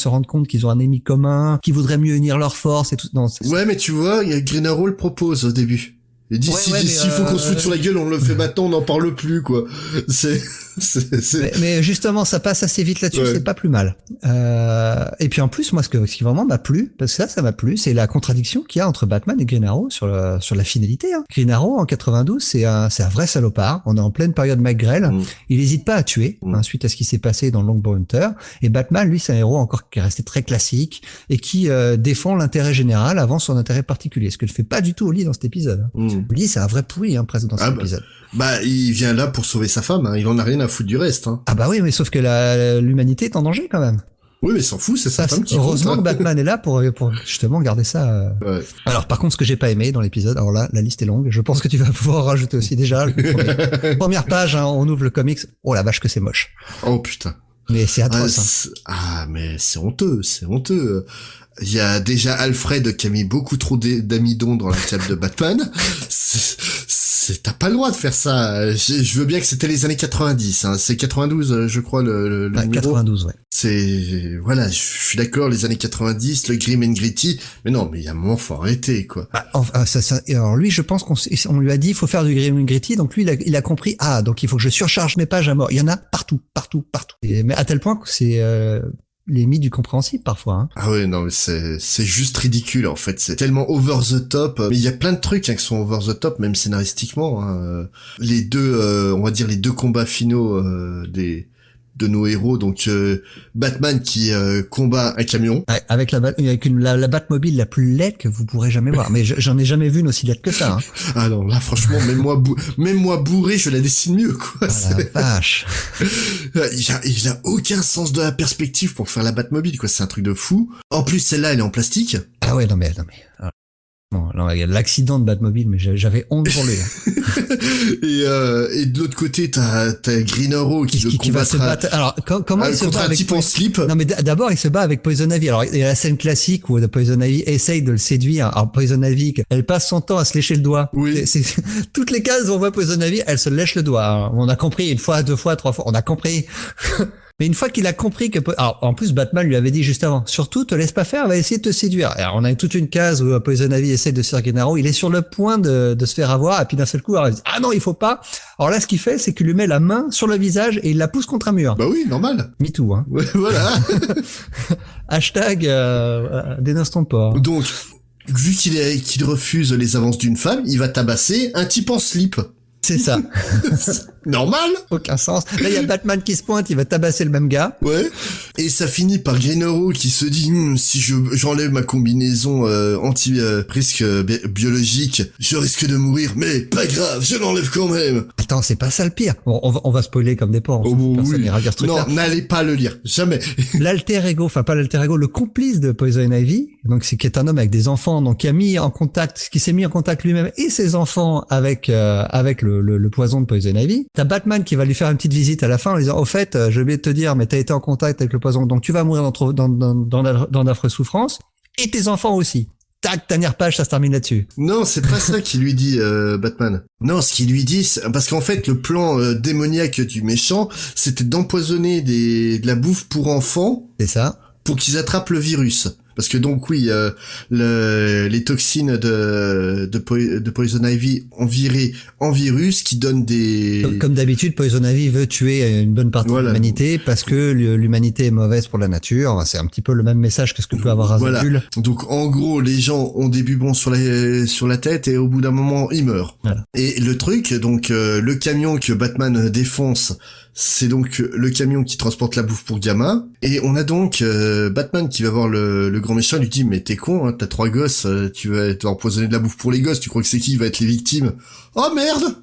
rendre compte qu'ils ont un ennemi commun, qui voudraient mieux unir leurs forces et tout. Non, ouais, mais tu vois, il y a Green Arrow le propose au début. Il dit s'il faut qu'on se foute sur la gueule, on le fait maintenant, on n'en parle plus, quoi. Mais justement, ça passe assez vite là-dessus, ouais. C'est pas plus mal. Et puis en plus, moi, ce qui vraiment m'a plu, parce que ça m'a plu, c'est la contradiction qu'il y a entre Batman et Green Arrow sur la finalité. Hein. Green Arrow en 92, c'est un vrai salopard. On est en pleine période McGrell. Il hésite pas à tuer, suite à ce qui s'est passé dans Longbow Hunter. Et Batman, lui, c'est un héros encore qui est resté très classique et qui défend l'intérêt général avant son intérêt particulier. Ce que ne fait pas du tout Holly dans cet épisode. Holly, c'est un vrai pourri, presque dans cet épisode. Bah, il vient là pour sauver sa femme, il en a rien à foutre du reste. Ah bah oui, mais sauf que l'humanité est en danger quand même. Oui, mais s'en fout, c'est sa femme qui heureusement compte, que Batman est là pour justement garder ça. Ouais. Alors, par contre, ce que j'ai pas aimé dans l'épisode, alors là, la liste est longue. Je pense que tu vas pouvoir rajouter aussi déjà. Première page, on ouvre le comics. Oh la vache que c'est moche. Oh putain. Mais c'est atroce. Mais c'est honteux. Il y a déjà Alfred qui a mis beaucoup trop d'amidon dans la cape de Batman. T'as pas le droit de faire ça. Je veux bien que c'était les années 90, C'est 92, je crois, le numéro. 92, ouais. Voilà, je suis d'accord, les années 90, le grim and gritty. Mais non, mais il y a un moment, faut arrêter, quoi. Alors lui, je pense qu'on lui a dit, il faut faire du grim and gritty. Donc lui, il a compris, donc il faut que je surcharge mes pages à mort. Il y en a partout. Mais à tel point que c'est, limite du compréhensible parfois. Ah ouais, non mais c'est juste ridicule en fait, c'est tellement over the top. Mais il y a plein de trucs qui sont over the top même scénaristiquement. Les deux, on va dire les deux combats finaux de nos héros, donc Batman qui combat un camion avec la Batmobile la plus laide que vous pourrez jamais voir. Mais j'en ai jamais vu une aussi laide que ça. Ah non, là franchement, même moi bourré, je la dessine mieux quoi. Ah la vache. Il a aucun sens de la perspective pour faire la Batmobile quoi, c'est un truc de fou. En plus celle-là, elle est en plastique. Ah ouais, non mais. Non, il y a l'accident de Batmobile, mais j'avais honte pour lui. Et de l'autre côté, t'as Green Arrow qui va se battre. Alors, comment il se bat avec en slip? Non, mais d'abord, il se bat avec Poison Ivy. Alors, il y a la scène classique où Poison Ivy essaye de le séduire. Alors, Poison Ivy, elle passe son temps à se lécher le doigt. Oui. Toutes les cases où on voit Poison Ivy, elle se lèche le doigt. Alors, on a compris une fois, 2 fois, 3 fois. On a compris. Mais une fois qu'il a compris que... Alors, en plus, Batman lui avait dit juste avant, surtout, te laisse pas faire, elle va essayer de te séduire. Alors, on a toute une case où Poison Ivy essaie de séduire Green Arrow, il est sur le point de se faire avoir, et puis d'un seul coup, alors, il dit, ah non, il faut pas. Alors là, ce qu'il fait, c'est qu'il lui met la main sur le visage et il la pousse contre un mur. Bah oui, normal. Me too, Ouais, voilà. Hashtag, dénonce ton port. Donc, vu qu'il refuse les avances d'une femme, il va tabasser un type en slip. C'est ça. Normal. Aucun sens. Là, il y a Batman qui se pointe, il va tabasser le même gars. Ouais. Et ça finit par Green Arrow qui se dit, si j'enlève ma combinaison presque biologique, je risque de mourir, mais pas grave, je l'enlève quand même. Attends, c'est pas ça le pire. Bon, on va spoiler comme des porcs. Oui. Non, n'allez pas le lire. Jamais. L'alter ego, enfin pas l'alter ego, le complice de Poison Ivy, donc c'est qui est un homme avec des enfants, donc qui s'est mis en contact lui-même et ses enfants avec le poison de Poison Ivy. T'as Batman qui va lui faire une petite visite à la fin en lui disant, au fait, j'ai oublié de te dire, mais t'as été en contact avec le poison, donc tu vas mourir dans d'affreuses souffrances, et tes enfants aussi. Tac, dernière page, ça se termine là-dessus. Non, c'est pas ça qu'il lui dit, Batman. Non, ce qu'il lui dit, parce qu'en fait, le plan démoniaque du méchant, c'était d'empoisonner de la bouffe pour enfants. C'est ça. Pour qu'ils attrapent le virus. Parce que donc oui, les toxines de Poison Ivy ont viré en virus qui donnent des... Comme d'habitude, Poison Ivy veut tuer une bonne partie de l'humanité parce que l'humanité est mauvaise pour la nature. C'est un petit peu le même message que ce que peut avoir Azrael. Donc en gros, les gens ont des bubons sur la tête et au bout d'un moment, ils meurent. Voilà. Et le truc, donc le camion que Batman défonce, c'est donc le camion qui transporte la bouffe pour gamin. Et on a donc Batman qui va voir le grand méchant, il lui dit, mais t'es con, t'as 3 gosses, tu vas empoisonner de la bouffe pour les gosses, tu crois que c'est qui va être les victimes? Oh merde.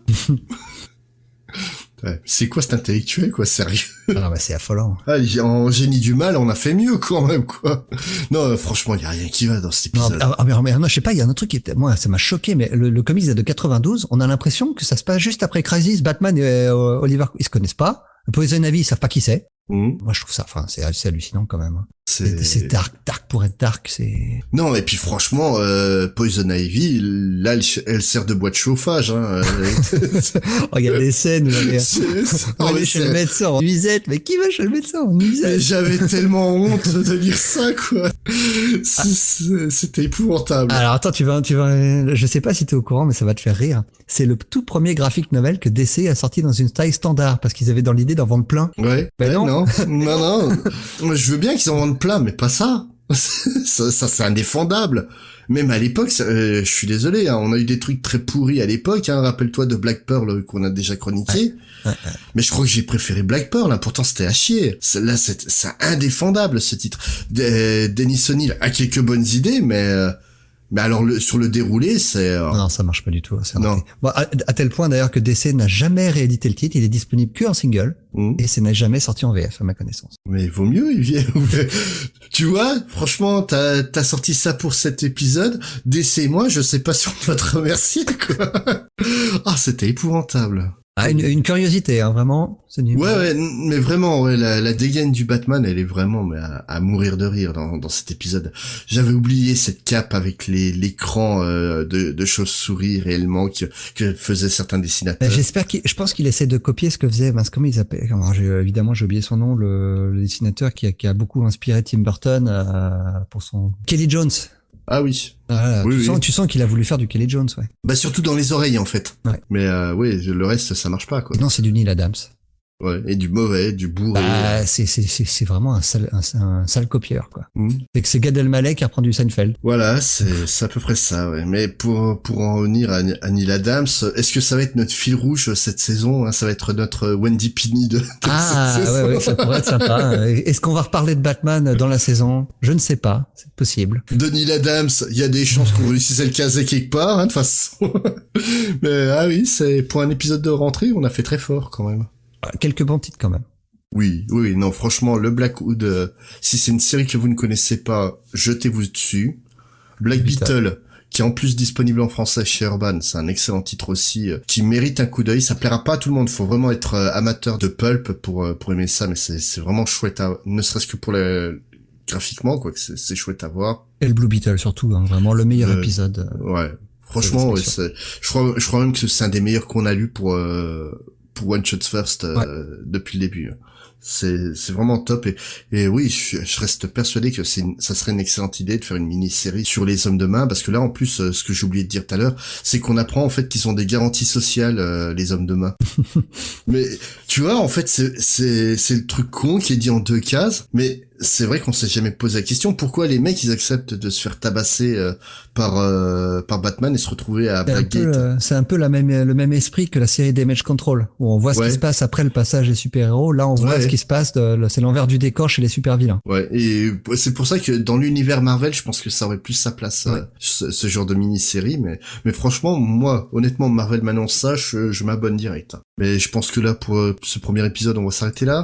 Ouais. C'est quoi cet intellectuel, quoi, sérieux? Ah bah c'est affolant. Ah, en génie du mal, on a fait mieux quand même, quoi. Non, franchement, il y a rien qui va dans cet épisode. Non, je sais pas, il y a un autre truc qui était, moi, ça m'a choqué, mais le comics est de 92, on a l'impression que ça se passe juste après Crisis, Batman et Oliver, ils se connaissent pas. Poison Ivy, ils savent pas qui c'est. Moi, je trouve ça, enfin, c'est hallucinant quand même. C'est dark pour être dark, c'est... Non, et puis franchement, Poison Ivy, là, elle sert de boîte de chauffage, hein. Regarde les scènes où on va chez le médecin en nuisette, mais qui va chez le médecin en nuisette? J'avais tellement honte de lire ça, quoi. C'était épouvantable. Alors attends, tu vas, je sais pas si t'es au courant, mais ça va te faire rire. C'est le tout premier graphic novel que DC a sorti dans une taille standard, parce qu'ils avaient dans l'idée d'en vendre plein. Ouais. Ben non. Non. Je veux bien qu'ils en vendent plein, mais pas ça. Ça c'est indéfendable. Même à l'époque, je suis désolé, hein, on a eu des trucs très pourris à l'époque, hein, rappelle-toi de Black Pearl qu'on a déjà chroniqué. Ouais. Mais je crois que j'ai préféré Black Pearl, hein, pourtant c'était à chier. Là, c'est indéfendable ce titre. Dennis O'Neil a quelques bonnes idées, mais alors sur le déroulé, c'est... Non, ça marche pas du tout. Non. Bon, à tel point d'ailleurs que DC n'a jamais réédité le titre, il est disponible que en single, et ça n'a jamais sorti en VF à ma connaissance. Mais vaut mieux, il vient. Tu vois, franchement, t'as sorti ça pour cet épisode. DC et moi, je sais pas si on va te remercier, quoi. Ah, c'était épouvantable. Ah, une curiosité, hein, vraiment. C'est ouais, mais vraiment, ouais, la dégaine du Batman, elle est vraiment à mourir de rire dans cet épisode. J'avais oublié cette cape avec l'écran de chauve-souris réellement que faisaient certains dessinateurs. Je pense qu'il essaie de copier ce que faisait, comment il s'appelle? Évidemment, j'ai oublié son nom, le dessinateur qui a beaucoup inspiré Tim Burton pour son Kelly Jones. Ah oui. Voilà, tu sens qu'il a voulu faire du Kelly Jones, ouais. Bah surtout dans les oreilles en fait. Ouais. Mais oui, le reste ça marche pas quoi. Non, c'est du Neil Adams. Ouais, et du mauvais, du bourré. Bah, c'est vraiment un sale copieur quoi. C'est que c'est Gad Elmaleh qui reprend du Seinfeld. Voilà, c'est à peu près ça, ouais. Mais pour en revenir à Neil Adams, est-ce que ça va être notre fil rouge cette saison, hein? Ça va être notre Wendy Pini de cette saison. Ouais, ça pourrait être sympa. Est-ce qu'on va reparler de Batman dans la saison? Je ne sais pas, c'est possible. De Neil Adams, il y a des chances qu'on réussisse à le caser quelque part, hein, de toute façon. Mais ah oui, c'est pour un épisode de rentrée, on a fait très fort quand même. Quelques bons titres quand même. Oui, non, franchement, le Blackwood, si c'est une série que vous ne connaissez pas, jetez-vous dessus. Black Beetle, qui est en plus disponible en français chez Urban, c'est un excellent titre aussi, qui mérite un coup d'œil. Ça plaira pas à tout le monde, faut vraiment être amateur de pulp pour aimer ça, mais c'est vraiment chouette, ne serait-ce que pour graphiquement, quoi, que c'est chouette à voir. Et le Blue Beetle surtout, hein, vraiment le meilleur épisode. Ouais, franchement, ouais, je crois même que c'est un des meilleurs qu'on a lu pour One Shot First depuis le début. C'est vraiment top et oui, je reste persuadé que ça serait une excellente idée de faire une mini-série sur les hommes de main, parce que là en plus ce que j'ai oublié de dire tout à l'heure, c'est qu'on apprend en fait qu'ils ont des garanties sociales, les hommes de main. Mais tu vois, en fait c'est le truc con qui est dit en 2 cases, mais c'est vrai qu'on s'est jamais posé la question pourquoi les mecs ils acceptent de se faire tabasser par Batman et se retrouver à Blackgate. C'est un peu le même esprit que la série Damage Control, où on voit ce qui se passe après le passage des super-héros. Là on voit ce qui se passe, c'est l'envers du décor chez les super-vilains. Ouais, et c'est pour ça que dans l'univers Marvel, je pense que ça aurait plus sa place, ce genre de mini-série, mais franchement, moi, honnêtement, Marvel m'annonce ça, je m'abonne direct. Mais je pense que là, pour ce premier épisode, on va s'arrêter là.